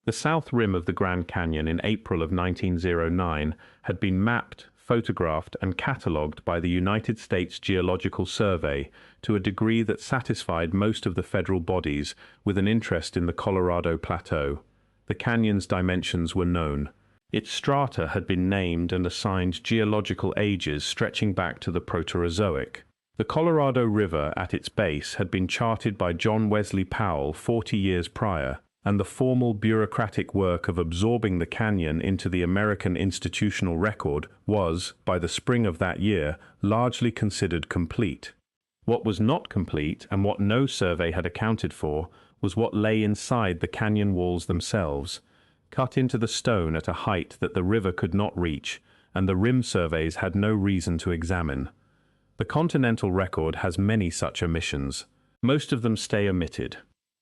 The south rim of the Grand Canyon in April of 1909 had been mapped, photographed, and catalogued by the United States Geological Survey to a degree that satisfied most of the federal bodies with an interest in the Colorado Plateau. The canyon's dimensions were known. Its strata had been named and assigned geological ages stretching back to the Proterozoic. The Colorado River at its base had been charted by John Wesley Powell 40 years prior, and the formal bureaucratic work of absorbing the canyon into the American institutional record was, by the spring of that year, largely considered complete. What was not complete, and what no survey had accounted for, was what lay inside the canyon walls themselves, cut into the stone at a height that the river could not reach, and the rim surveys had no reason to examine. The continental record has many such omissions. Most of them stay omitted.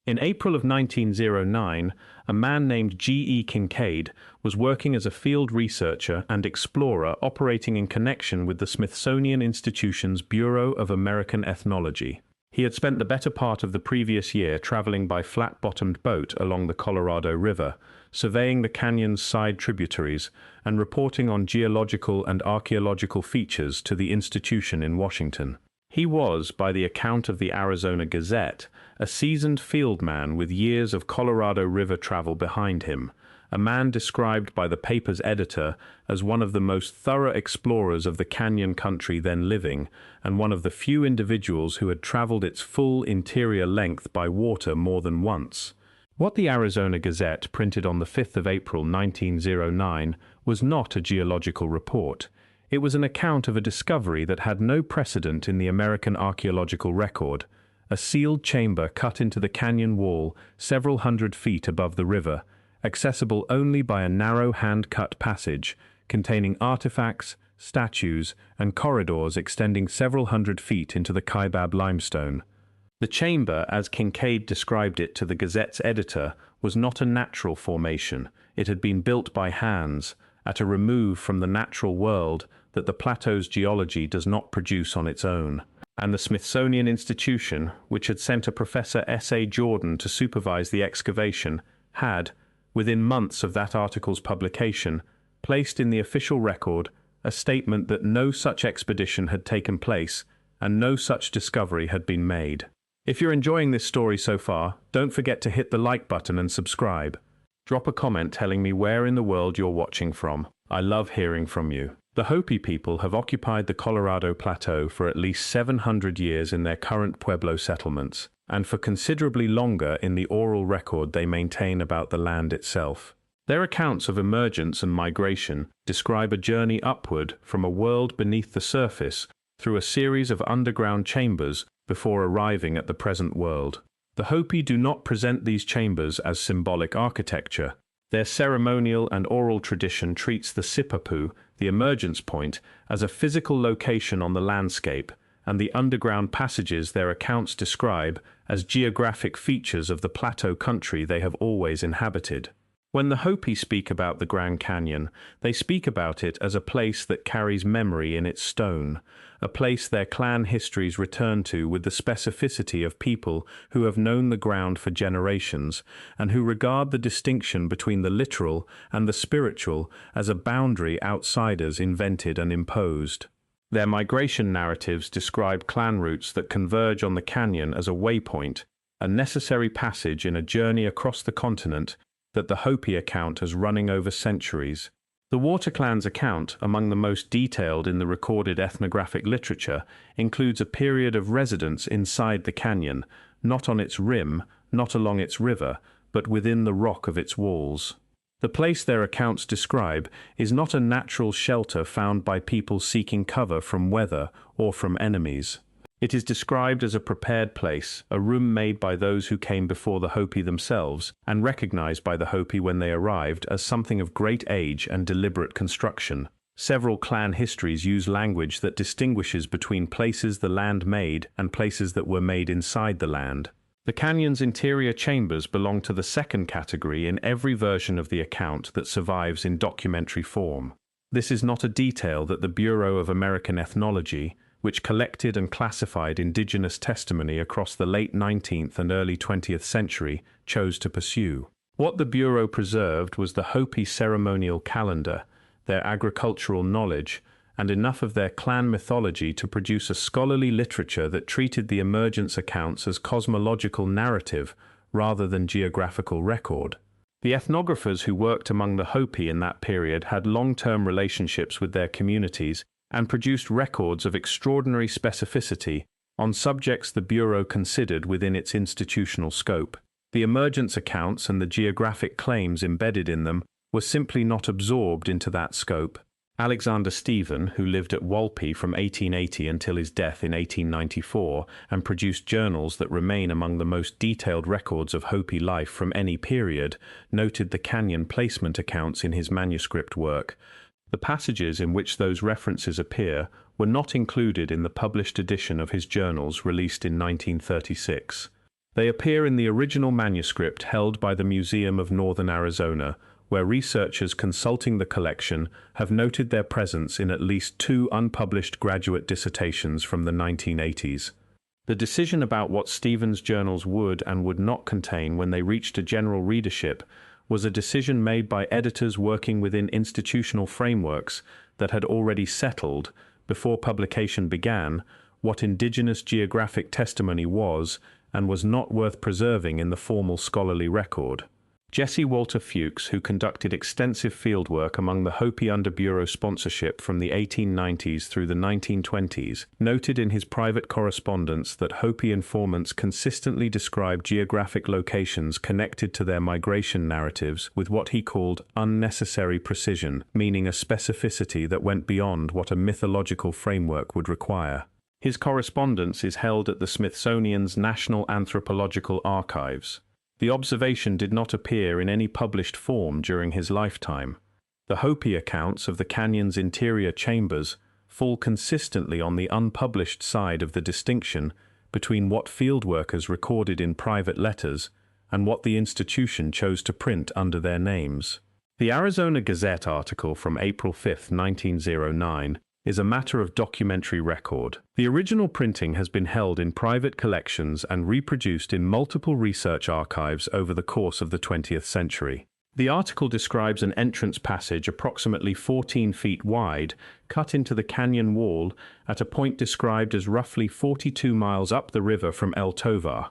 In April of 1909, a man named G.E. Kinkaid was working as a field researcher and explorer operating in connection with the Smithsonian Institution's Bureau of American Ethnology. He had spent the better part of the previous year traveling by flat-bottomed boat along the Colorado River, surveying the canyon's side tributaries and reporting on geological and archaeological features to the institution in Washington. He was, by the account of the Arizona Gazette, a seasoned field man with years of Colorado River travel behind him, a man described by the paper's editor as one of the most thorough explorers of the canyon country then living, and one of the few individuals who had traveled its full interior length by water more than once. What the Arizona Gazette printed on the 5th of April 1909 was not a geological report. It was an account of a discovery that had no precedent in the American archaeological record, a sealed chamber cut into the canyon wall several hundred feet above the river, accessible only by a narrow hand-cut passage containing artifacts, statues, and corridors extending several hundred feet into the Kaibab limestone. The chamber, as Kinkaid described it to the Gazette's editor, was not a natural formation. It had been built by hands, at a remove from the natural world that the plateau's geology does not produce on its own. And the Smithsonian Institution, which had sent a Professor S.A. Jordan to supervise the excavation, had, within months of that article's publication, placed in the official record a statement that no such expedition had taken place and no such discovery had been made. If you're enjoying this story so far, don't forget to hit the like button and subscribe. Drop a comment telling me where in the world you're watching from. I love hearing from you. The Hopi people have occupied the Colorado Plateau for at least 700 years in their current Pueblo settlements, and for considerably longer in the oral record they maintain about the land itself. Their accounts of emergence and migration describe a journey upward from a world beneath the surface through a series of underground chambers before arriving at the present world. The Hopi do not present these chambers as symbolic architecture. Their ceremonial and oral tradition treats the Sipapu, the emergence point, as a physical location on the landscape, and the underground passages their accounts describe as geographic features of the plateau country they have always inhabited. When the Hopi speak about the Grand Canyon, they speak about it as a place that carries memory in its stone, a place their clan histories return to with the specificity of people who have known the ground for generations, and who regard the distinction between the literal and the spiritual as a boundary outsiders invented and imposed. Their migration narratives describe clan routes that converge on the canyon as a waypoint, a necessary passage in a journey across the continent that the Hopi account as running over centuries. The Water Clan's account, among the most detailed in the recorded ethnographic literature, includes a period of residence inside the canyon, not on its rim, not along its river, but within the rock of its walls. The place their accounts describe is not a natural shelter found by people seeking cover from weather or from enemies. It is described as a prepared place, a room made by those who came before the Hopi themselves, and recognized by the Hopi when they arrived as something of great age and deliberate construction. Several clan histories use language that distinguishes between places the land made and places that were made inside the land. The canyon's interior chambers belong to the second category in every version of the account that survives in documentary form. This is not a detail that the Bureau of American Ethnology, which collected and classified indigenous testimony across the late 19th and early 20th century, chose to pursue. What the Bureau preserved was the Hopi ceremonial calendar, their agricultural knowledge, and enough of their clan mythology to produce a scholarly literature that treated the Emergence accounts as cosmological narrative rather than geographical record. The ethnographers who worked among the Hopi in that period had long-term relationships with their communities and produced records of extraordinary specificity on subjects the Bureau considered within its institutional scope. The Emergence accounts and the geographic claims embedded in them were simply not absorbed into that scope. Alexander Stephen, who lived at Walpi from 1880 until his death in 1894 and produced journals that remain among the most detailed records of Hopi life from any period, noted the canyon placement accounts in his manuscript work. The passages in which those references appear were not included in the published edition of his journals released in 1936. They appear in the original manuscript held by the Museum of Northern Arizona, where researchers consulting the collection have noted their presence in at least 2 unpublished graduate dissertations from the 1980s. The decision about what Stevens' journals would and would not contain when they reached a general readership was a decision made by editors working within institutional frameworks that had already settled, before publication began, what indigenous geographic testimony was and was not worth preserving in the formal scholarly record. Jesse Walter Fuchs, who conducted extensive fieldwork among the Hopi under Bureau sponsorship from the 1890s through the 1920s, noted in his private correspondence that Hopi informants consistently described geographic locations connected to their migration narratives with what he called unnecessary precision, meaning a specificity that went beyond what a mythological framework would require. His correspondence is held at the Smithsonian's National Anthropological Archives. The observation did not appear in any published form during his lifetime. The Hopi accounts of the canyon's interior chambers fall consistently on the unpublished side of the distinction between what fieldworkers recorded in private letters and what the institution chose to print under their names. The Arizona Gazette article from April 5, 1909, is a matter of documentary record. The original printing has been held in private collections and reproduced in multiple research archives over the course of the 20th century. The article describes an entrance passage approximately 14 feet wide, cut into the canyon wall at a point described as roughly 42 miles up the river from El Tovar.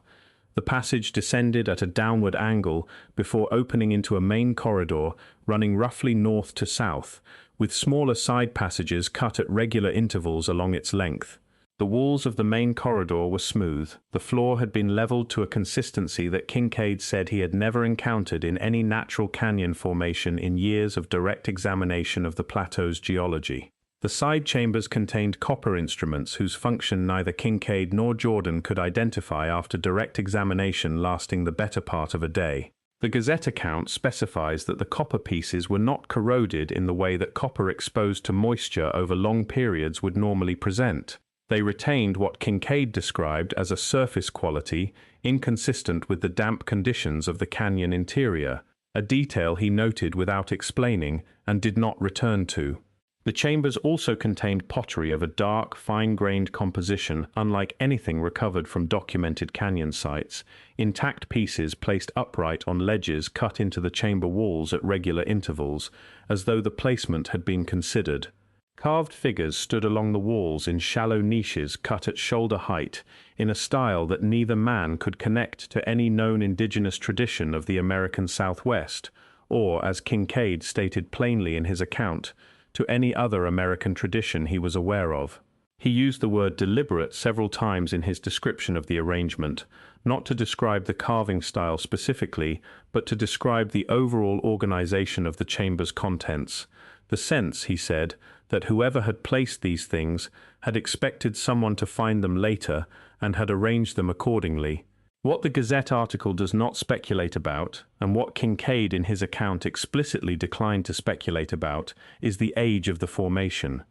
The passage descended at a downward angle before opening into a main corridor running roughly north to south, with smaller side passages cut at regular intervals along its length. The walls of the main corridor were smooth. The floor had been leveled to a consistency that Kinkaid said he had never encountered in any natural canyon formation in years of direct examination of the plateau's geology. The side chambers contained copper instruments whose function neither Kinkaid nor Jordan could identify after direct examination lasting the better part of a day. The Gazette account specifies that the copper pieces were not corroded in the way that copper exposed to moisture over long periods would normally present. They retained what Kinkaid described as a surface quality inconsistent with the damp conditions of the canyon interior, a detail he noted without explaining and did not return to. The chambers also contained pottery of a dark, fine-grained composition unlike anything recovered from documented canyon sites, intact pieces placed upright on ledges cut into the chamber walls at regular intervals, as though the placement had been considered. Carved figures stood along the walls in shallow niches cut at shoulder height, in a style that neither man could connect to any known indigenous tradition of the American Southwest, or, as Kinkaid stated plainly in his account, to any other American tradition he was aware of. He used the word deliberate several times in his description of the arrangement, not to describe the carving style specifically, but to describe the overall organization of the chamber's contents. The sense, he said, that whoever had placed these things had expected someone to find them later and had arranged them accordingly. What the Gazette article does not speculate about, and what Kinkaid in his account explicitly declined to speculate about, is the age of the formation.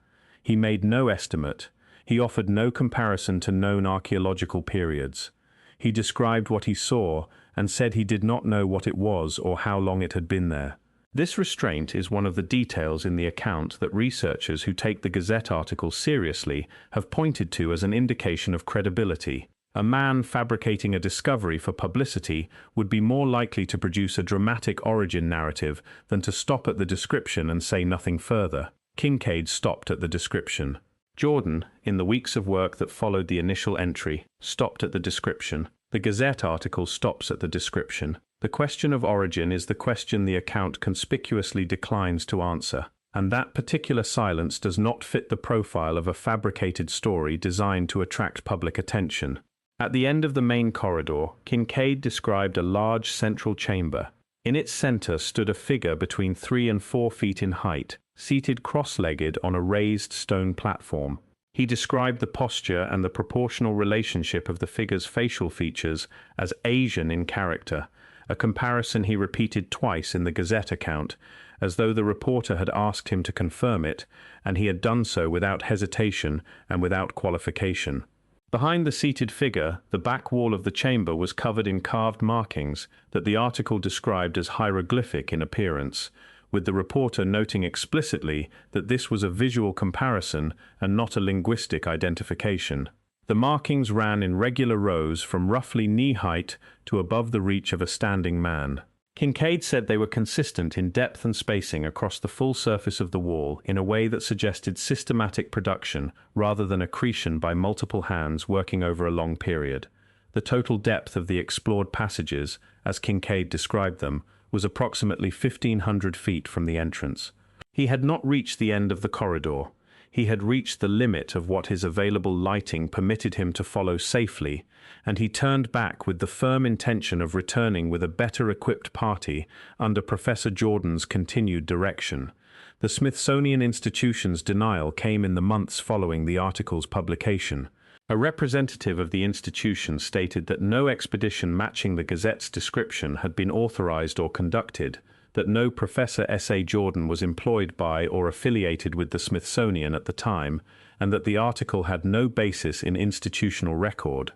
He made no estimate. He offered no comparison to known archaeological periods. He described what he saw and said he did not know what it was or how long it had been there. This restraint is one of the details in the account that researchers who take the Gazette article seriously have pointed to as an indication of credibility. A man fabricating a discovery for publicity would be more likely to produce a dramatic origin narrative than to stop at the description and say nothing further. Kinkaid stopped at the description. Jordan, in the weeks of work that followed the initial entry, stopped at the description. The Gazette article stops at the description. The question of origin is the question the account conspicuously declines to answer, and that particular silence does not fit the profile of a fabricated story designed to attract public attention. At the end of the main corridor, Kinkaid described a large central chamber. In its center stood a figure between 3 and 4 feet in height, seated cross-legged on a raised stone platform. He described the posture and the proportional relationship of the figure's facial features as Asian in character, a comparison he repeated twice in the Gazette account, as though the reporter had asked him to confirm it, and he had done so without hesitation and without qualification. Behind the seated figure, the back wall of the chamber was covered in carved markings that the article described as hieroglyphic in appearance, with the reporter noting explicitly that this was a visual comparison and not a linguistic identification. The markings ran in regular rows from roughly knee height to above the reach of a standing man. Kinkaid said they were consistent in depth and spacing across the full surface of the wall in a way that suggested systematic production rather than accretion by multiple hands working over a long period. The total depth of the explored passages, as Kinkaid described them, was approximately 1,500 feet from the entrance. He had not reached the end of the corridor. He had reached the limit of what his available lighting permitted him to follow safely, and he turned back with the firm intention of returning with a better-equipped party under Professor Jordan's continued direction. The Smithsonian Institution's denial came in the months following the article's publication. A representative of the institution stated that no expedition matching the Gazette's description had been authorized or conducted, that no Professor S.A. Jordan was employed by or affiliated with the Smithsonian at the time, and that the article had no basis in institutional record.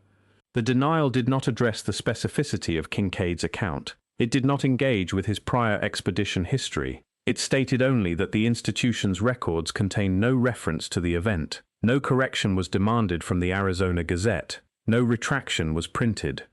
The denial did not address the specificity of Kinkaid's account. It did not engage with his prior expedition history. It stated only that the institution's records contain no reference to the event. No correction was demanded from the Arizona Gazette. No retraction was printed.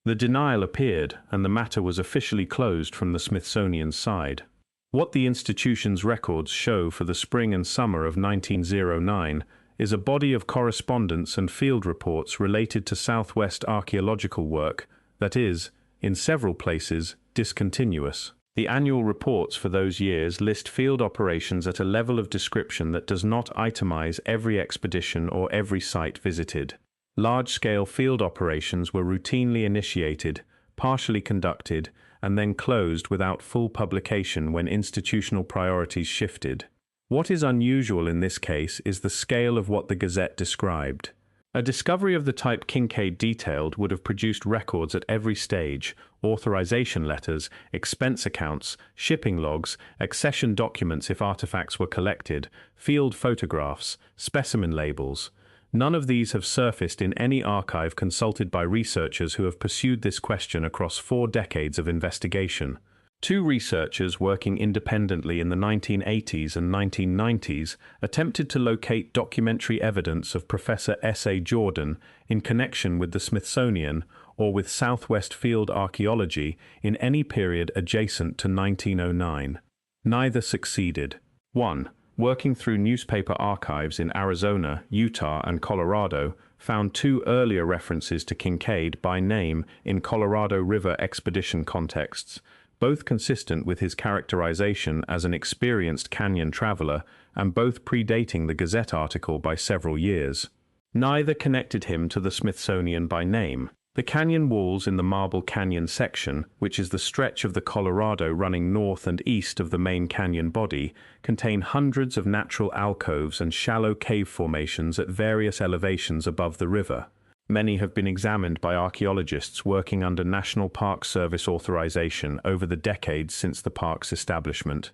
The denial appeared, and the matter was officially closed from the Smithsonian's side. What the institution's records show for the spring and summer of 1909 is a body of correspondence and field reports related to Southwest archaeological work that is, in several places, discontinuous. The annual reports for those years list field operations at a level of description that does not itemize every expedition or every site visited. Large-scale field operations were routinely initiated, partially conducted, and then closed without full publication when institutional priorities shifted. What is unusual in this case is the scale of what the Gazette described. A discovery of the type Kinkaid detailed would have produced records at every stage: authorization letters, expense accounts, shipping logs, accession documents if artifacts were collected, field photographs, specimen labels. None of these have surfaced in any archive consulted by researchers who have pursued this question across 4 decades of investigation. 2 researchers working independently in the 1980s and 1990s attempted to locate documentary evidence of Professor S.A. Jordan in connection with the Smithsonian or with Southwest field archaeology in any period adjacent to 1909. Neither succeeded. 1. Working through newspaper archives in Arizona, Utah, and Colorado, found 2 earlier references to Kinkaid by name in Colorado River expedition contexts, both consistent with his characterization as an experienced canyon traveler and both predating the Gazette article by several years. Neither connected him to the Smithsonian by name. The canyon walls in the Marble Canyon section, which is the stretch of the Colorado running north and east of the main canyon body, contain hundreds of natural alcoves and shallow cave formations at various elevations above the river. Many have been examined by archaeologists working under National Park Service authorization over the decades since the park's establishment.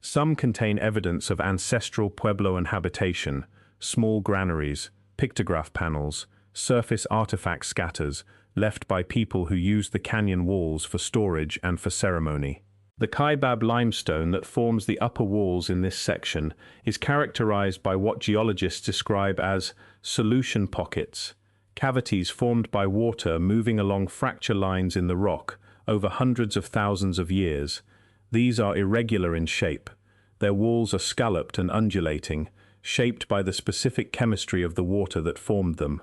Some contain evidence of ancestral Puebloan habitation, small granaries, pictograph panels, surface artifact scatters left by people who used the canyon walls for storage and for ceremony. The Kaibab limestone that forms the upper walls in this section is characterized by what geologists describe as solution pockets, cavities formed by water moving along fracture lines in the rock over hundreds of thousands of years. These are irregular in shape. Their walls are scalloped and undulating, shaped by the specific chemistry of the water that formed them.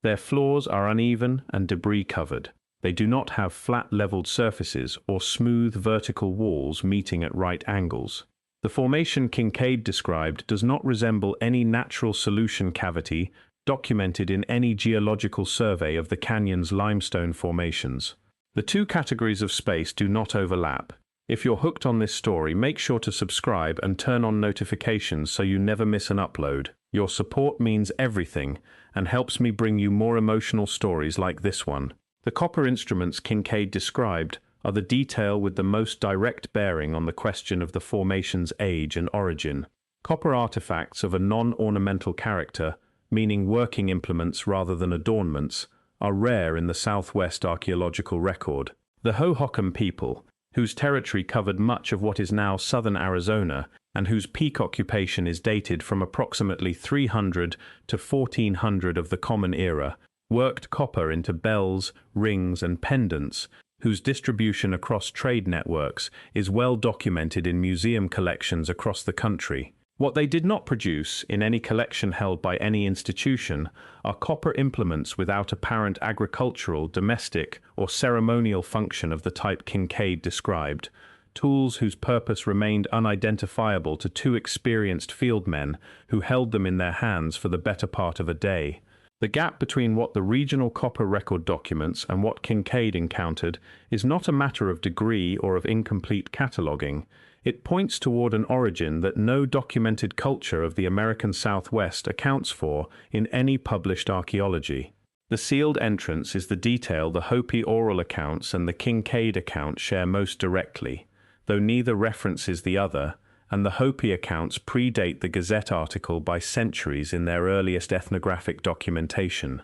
Their floors are uneven and debris-covered. They do not have flat leveled surfaces or smooth vertical walls meeting at right angles. The formation Kinkaid described does not resemble any natural solution cavity documented in any geological survey of the canyon's limestone formations. The two categories of space do not overlap. If you're hooked on this story, make sure to subscribe and turn on notifications so you never miss an upload. Your support means everything and helps me bring you more emotional stories like this one. The copper instruments Kinkaid described are the detail with the most direct bearing on the question of the formation's age and origin. Copper artifacts of a non-ornamental character, meaning working implements rather than adornments, are rare in the Southwest archaeological record. The Hohokam people, whose territory covered much of what is now southern Arizona and whose peak occupation is dated from approximately 300 to 1400 of the Common Era, worked copper into bells, rings, and pendants, whose distribution across trade networks is well documented in museum collections across the country. What they did not produce in any collection held by any institution are copper implements without apparent agricultural, domestic, or ceremonial function of the type Kinkaid described, tools whose purpose remained unidentifiable to two experienced fieldmen who held them in their hands for the better part of a day. The gap between what the regional copper record documents and what Kinkaid encountered is not a matter of degree or of incomplete cataloguing. It points toward an origin that no documented culture of the American Southwest accounts for in any published archaeology. The sealed entrance is the detail the Hopi oral accounts and the Kinkaid account share most directly, though neither references the other, and the Hopi accounts predate the Gazette article by centuries in their earliest ethnographic documentation.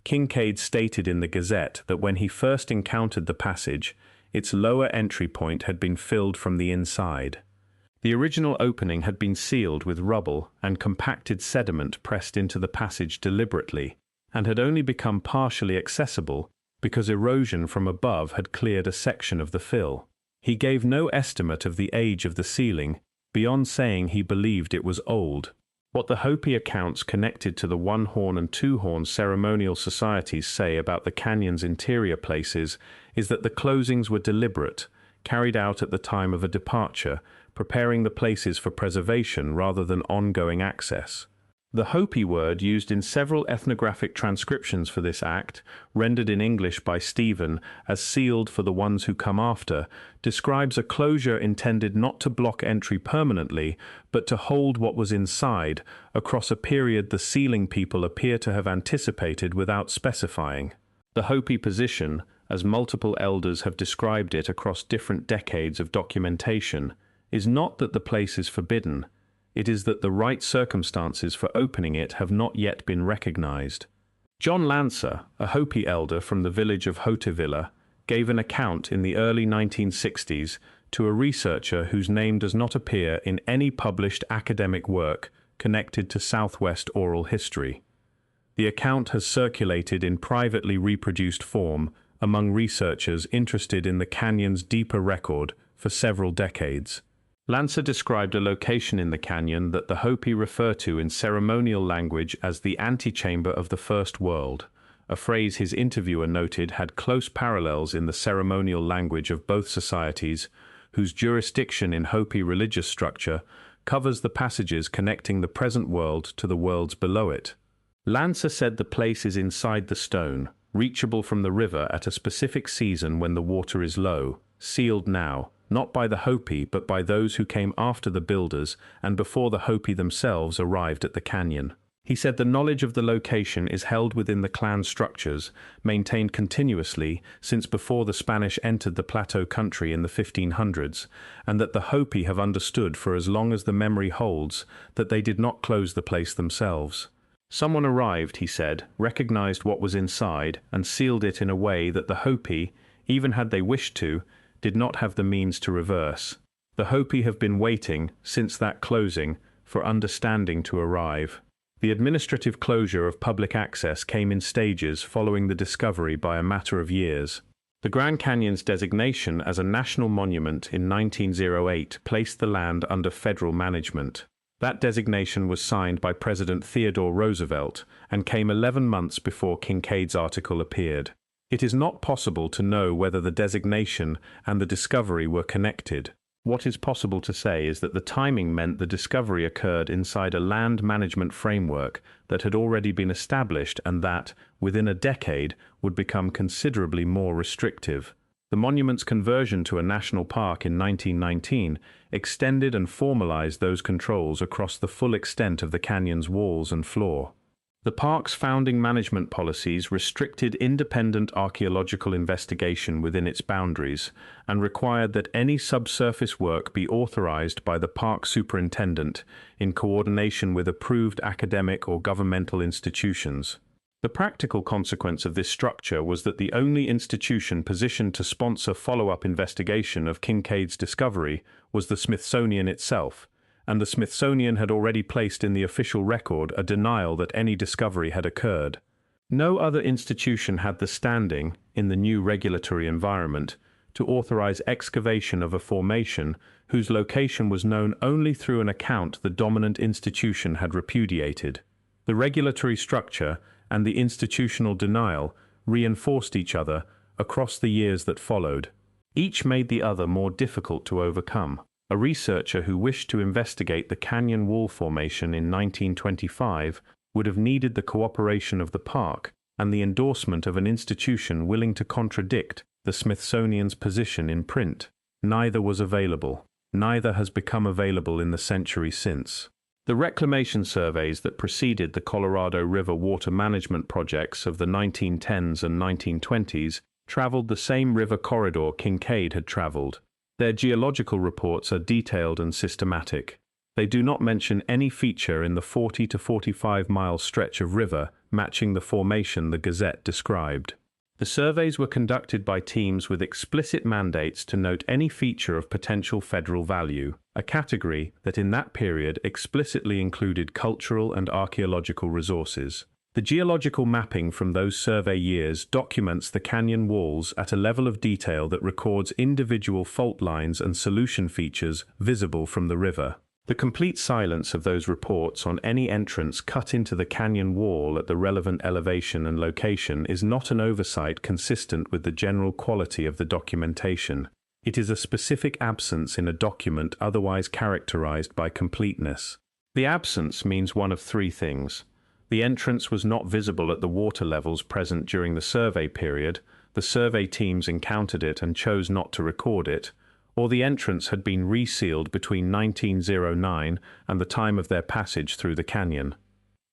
Kinkaid stated in the Gazette that when he first encountered the passage, its lower entry point had been filled from the inside. The original opening had been sealed with rubble and compacted sediment pressed into the passage deliberately, and had only become partially accessible because erosion from above had cleared a section of the fill. He gave no estimate of the age of the ceiling, beyond saying he believed it was old. What the Hopi accounts connected to the one-horn and two-horn ceremonial societies say about the canyon's interior places is that the closings were deliberate, carried out at the time of a departure, preparing the places for preservation rather than ongoing access. The Hopi word used in several ethnographic transcriptions for this act, rendered in English by Stephen as sealed for the ones who come after, describes a closure intended not to block entry permanently, but to hold what was inside across a period the sealing people appear to have anticipated without specifying. The Hopi position, as multiple elders have described it across different decades of documentation, is not that the place is forbidden. It is that the right circumstances for opening it have not yet been recognized. John Lancer, a Hopi elder from the village of Hotevilla, gave an account in the early 1960s to a researcher whose name does not appear in any published academic work connected to Southwest oral history. The account has circulated in privately reproduced form among researchers interested in the canyon's deeper record for several decades. Lancer described a location in the canyon that the Hopi refer to in ceremonial language as the antechamber of the First World, a phrase his interviewer noted had close parallels in the ceremonial language of both societies, whose jurisdiction in Hopi religious structure covers the passages connecting the present world to the worlds below it. Lancer said the place is inside the stone, reachable from the river at a specific season when the water is low, sealed now, not by the Hopi but by those who came after the builders and before the Hopi themselves arrived at the canyon. He said the knowledge of the location is held within the clan structures, maintained continuously since before the Spanish entered the plateau country in the 1500s, and that the Hopi have understood for as long as the memory holds that they did not close the place themselves. Someone arrived, he said, recognized what was inside, and sealed it in a way that the Hopi, even had they wished to, did not have the means to reverse. The Hopi have been waiting, since that closing, for understanding to arrive. The administrative closure of public access came in stages following the discovery by a matter of years. The Grand Canyon's designation as a national monument in 1908 placed the land under federal management. That designation was signed by President Theodore Roosevelt and came 11 months before Kinkaid's article appeared. It is not possible to know whether the designation and the discovery were connected. What is possible to say is that the timing meant the discovery occurred inside a land management framework that had already been established and that, within a decade, would become considerably more restrictive. The monument's conversion to a national park in 1919 extended and formalized those controls across the full extent of the canyon's walls and floor. The park's founding management policies restricted independent archaeological investigation within its boundaries and required that any subsurface work be authorized by the park superintendent in coordination with approved academic or governmental institutions. The practical consequence of this structure was that the only institution positioned to sponsor follow-up investigation of Kinkaid's discovery was the Smithsonian itself, and the Smithsonian had already placed in the official record a denial that any discovery had occurred. No other institution had the standing, in the new regulatory environment, to authorize excavation of a formation whose location was known only through an account the dominant institution had repudiated. The regulatory structure and the institutional denial reinforced each other across the years that followed. Each made the other more difficult to overcome. A researcher who wished to investigate the canyon wall formation in 1925 would have needed the cooperation of the park and the endorsement of an institution willing to contradict the Smithsonian's position in print. Neither was available. Neither has become available in the century since. The reclamation surveys that preceded the Colorado River water management projects of the 1910s and 1920s traveled the same river corridor Kinkaid had traveled. Their geological reports are detailed and systematic. They do not mention any feature in the 40 to 45-mile stretch of river matching the formation the Gazette described. The surveys were conducted by teams with explicit mandates to note any feature of potential federal value, a category that in that period explicitly included cultural and archaeological resources. The geological mapping from those survey years documents the canyon walls at a level of detail that records individual fault lines and solution features visible from the river. The complete silence of those reports on any entrance cut into the canyon wall at the relevant elevation and location is not an oversight consistent with the general quality of the documentation. It is a specific absence in a document otherwise characterized by completeness. The absence means one of three things. The entrance was not visible at the water levels present during the survey period, the survey teams encountered it and chose not to record it, or the entrance had been resealed between 1909 and the time of their passage through the canyon.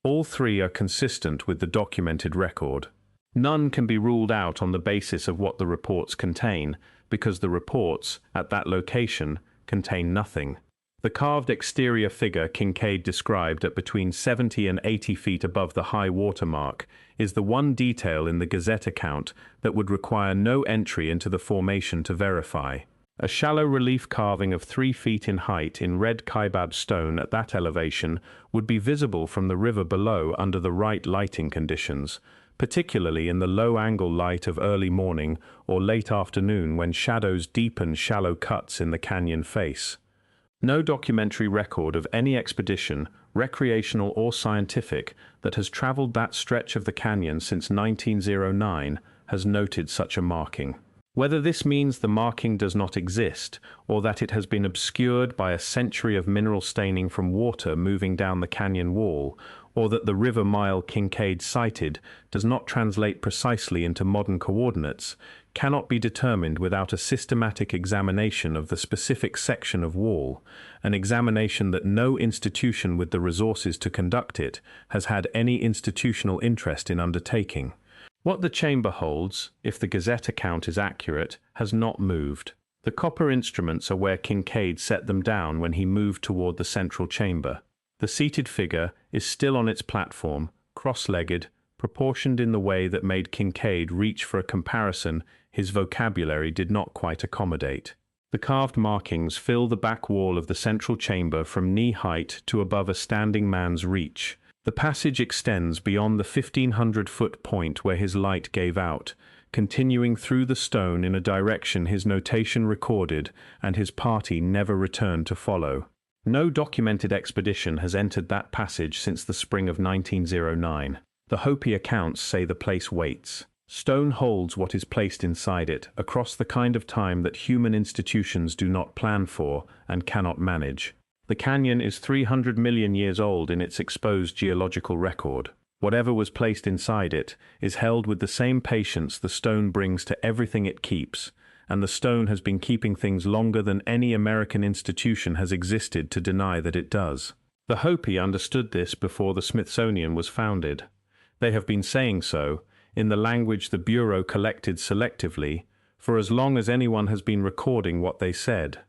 All three are consistent with the documented record. None can be ruled out on the basis of what the reports contain, because the reports, at that location, contain nothing. The carved exterior figure Kinkaid described at between 70 and 80 feet above the high water mark is the one detail in the Gazette account that would require no entry into the formation to verify. A shallow relief carving of 3 feet in height in red Kaibab stone at that elevation would be visible from the river below under the right lighting conditions, particularly in the low-angle light of early morning or late afternoon when shadows deepen shallow cuts in the canyon face. No documentary record of any expedition, recreational or scientific, that has traveled that stretch of the canyon since 1909 has noted such a marking. Whether this means the marking does not exist, or that it has been obscured by a century of mineral staining from water moving down the canyon wall, or that the river mile Kinkaid cited does not translate precisely into modern coordinates, cannot be determined without a systematic examination of the specific section of wall, an examination that no institution with the resources to conduct it has had any institutional interest in undertaking. What the chamber holds, if the Gazette account is accurate, has not moved. The copper instruments are where Kinkaid set them down when he moved toward the central chamber. The seated figure is still on its platform, cross-legged, proportioned in the way that made Kinkaid reach for a comparison his vocabulary did not quite accommodate. The carved markings fill the back wall of the central chamber from knee height to above a standing man's reach. The The passage extends beyond the 1,500-foot point where his light gave out, continuing through the stone in a direction his notation recorded and his party never returned to follow. No documented expedition has entered that passage since the spring of 1909. The Hopi accounts say the place waits. Stone holds what is placed inside it across the kind of time that human institutions do not plan for and cannot manage. The canyon is 300 million years old in its exposed geological record. Whatever was placed inside it is held with the same patience the stone brings to everything it keeps, and the stone has been keeping things longer than any American institution has existed to deny that it does. The Hopi understood this before the Smithsonian was founded. They have been saying so, in the language the Bureau collected selectively, for as long as anyone has been recording what they said.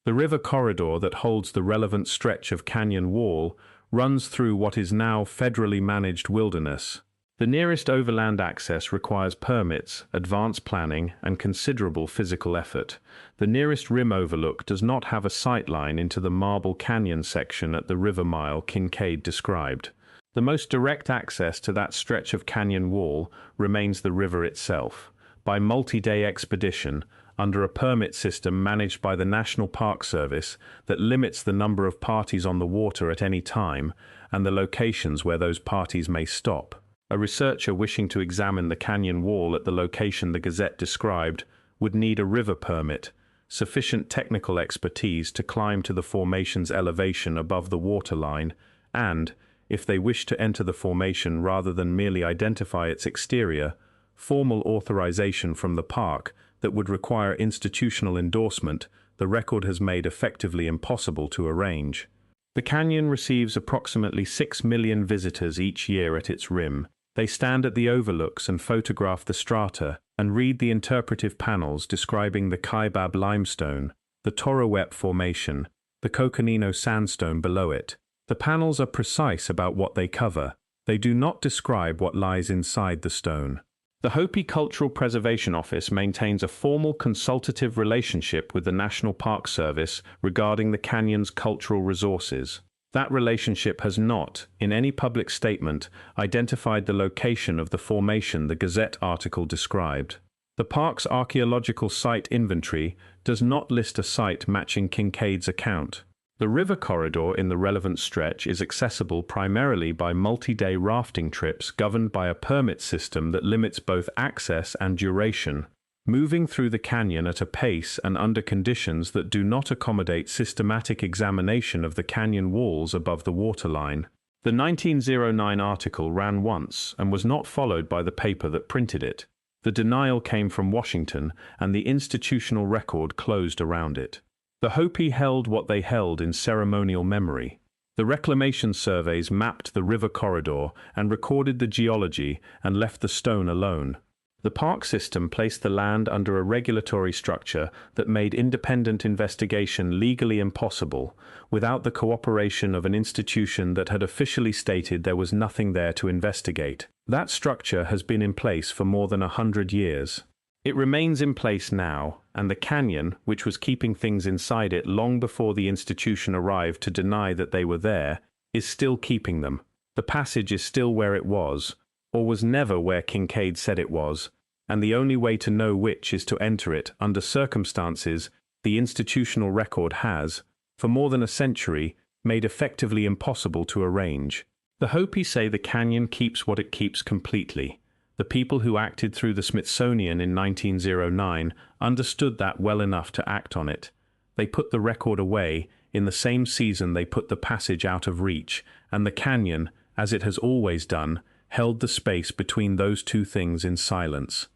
The river corridor that holds the relevant stretch of canyon wall runs through what is now federally managed wilderness. The nearest overland access requires permits, advanced planning, and considerable physical effort. The nearest rim overlook does not have a sight line into the marble canyon section at the river mile Kinkaid described. The most direct access to that stretch of canyon wall remains the river itself, by multi-day expedition, under a permit system managed by the National Park Service that limits the number of parties on the water at any time and the locations where those parties may stop. A researcher wishing to examine the canyon wall at the location the Gazette described would need a river permit, sufficient technical expertise to climb to the formation's elevation above the waterline, and, if they wish to enter the formation rather than merely identify its exterior, formal authorization from the park that would require institutional endorsement the record has made effectively impossible to arrange. The canyon receives approximately 6 million visitors each year at its rim. They stand at the overlooks and photograph the strata and read the interpretive panels describing the Kaibab limestone, the Torowep formation, the Coconino sandstone below it. The panels are precise about what they cover. They do not describe what lies inside the stone. The Hopi Cultural Preservation Office maintains a formal consultative relationship with the National Park Service regarding the canyon's cultural resources. That relationship has not, in any public statement, identified the location of the formation the Gazette article described. The park's archaeological site inventory does not list a site matching Kinkaid's account. The river corridor in the relevant stretch is accessible primarily by multi-day rafting trips governed by a permit system that limits both access and duration, moving through the canyon at a pace and under conditions that do not accommodate systematic examination of the canyon walls above the waterline. The 1909 article ran once and was not followed by the paper that printed it. The denial came from Washington, and the institutional record closed around it. The Hopi held what they held in ceremonial memory. The reclamation surveys mapped the river corridor and recorded the geology and left the stone alone. The park system placed the land under a regulatory structure that made independent investigation legally impossible, without the cooperation of an institution that had officially stated there was nothing there to investigate. That structure has been in place for more than 100 years. It remains in place now, and the canyon, which was keeping things inside it long before the institution arrived to deny that they were there, is still keeping them. The passage is still where it was, or was never where Kinkaid said it was, and the only way to know which is to enter it under circumstances the institutional record has, for more than a century, made effectively impossible to arrange. The Hopi say the canyon keeps what it keeps completely. The people who acted through the Smithsonian in 1909 understood that well enough to act on it. They put the record away in the same season they put the passage out of reach, and the canyon, as it has always done, held the space between those two things in silence.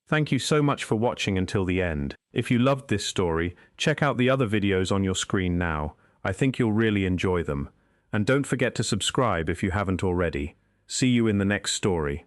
Thank you so much for watching until the end. If you loved this story, check out the other videos on your screen now. I think you'll really enjoy them. And don't forget to subscribe if you haven't already. See you in the next story.